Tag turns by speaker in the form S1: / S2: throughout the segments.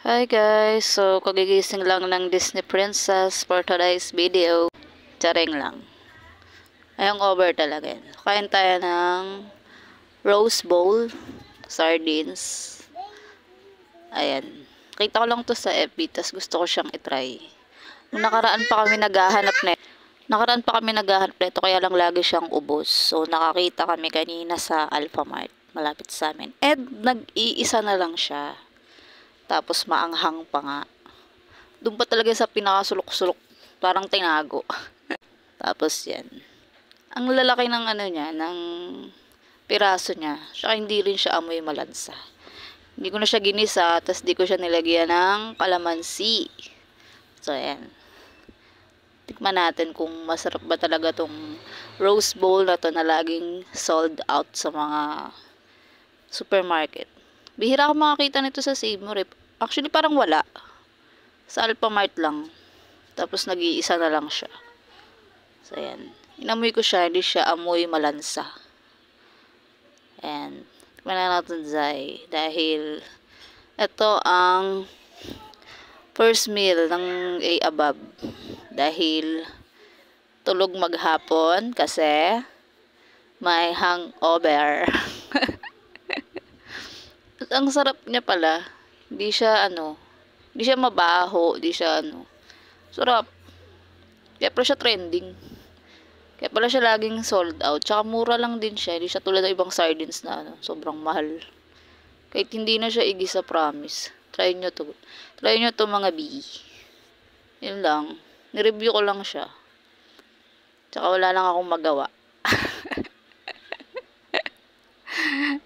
S1: Hi guys! So, kagigising lang ng Disney Princess for today's video. Charing lang. Ayong over talaga yan. Kain tayo ng rose bowl, sardines. Ayan. Kita ko lang to sa FB, tas gusto ko siyang itry. Nung nakaraan pa kami naghahanap nito, kaya lang lagi siyang ubos. So, nakakita kami kanina sa Alphamart, malapit sa amin. And, nag-iisa na lang siya. Tapos, maanghang pa nga. Doon pa talaga sa pinakasulok-sulok, parang tinago. Tapos yan. Ang lalaki ng ano niya, ng piraso niya. Saka hindi rin siya amoy malansa. Hindi ko na siya ginisa, tapos di ko siya nilagyan ng kalamansi. So yan. Tikman natin kung masarap ba talaga tong rose bowl na to na laging sold out sa mga supermarket. Bihira ako makakita nito sa Save More. Actually parang wala. Sa Alphamart lang. Tapos nag-iisa na lang siya. So, ayan. Inamoy ko siya. Hindi siya amoy malansa. And, tikman na natin dahil ito ang first meal ng A above. Dahil tulog maghapon kasi may hangover. Ang sarap niya pala. Hindi siya mabaho, hindi siya sarap. Kaya pala siya trending. Kaya pala siya laging sold out. Tsaka mura lang din siya. Hindi siya tulad ng ibang sardines na sobrang mahal. Kahit hindi na siya igisa, promise. Try nyo to. Try nyo to mga B. Yun lang. Nireview ko lang siya. Tsaka wala lang akong magawa.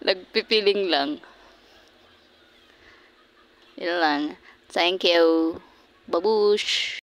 S1: Nagpipiling lang. Yun lang. Thank you. Babush!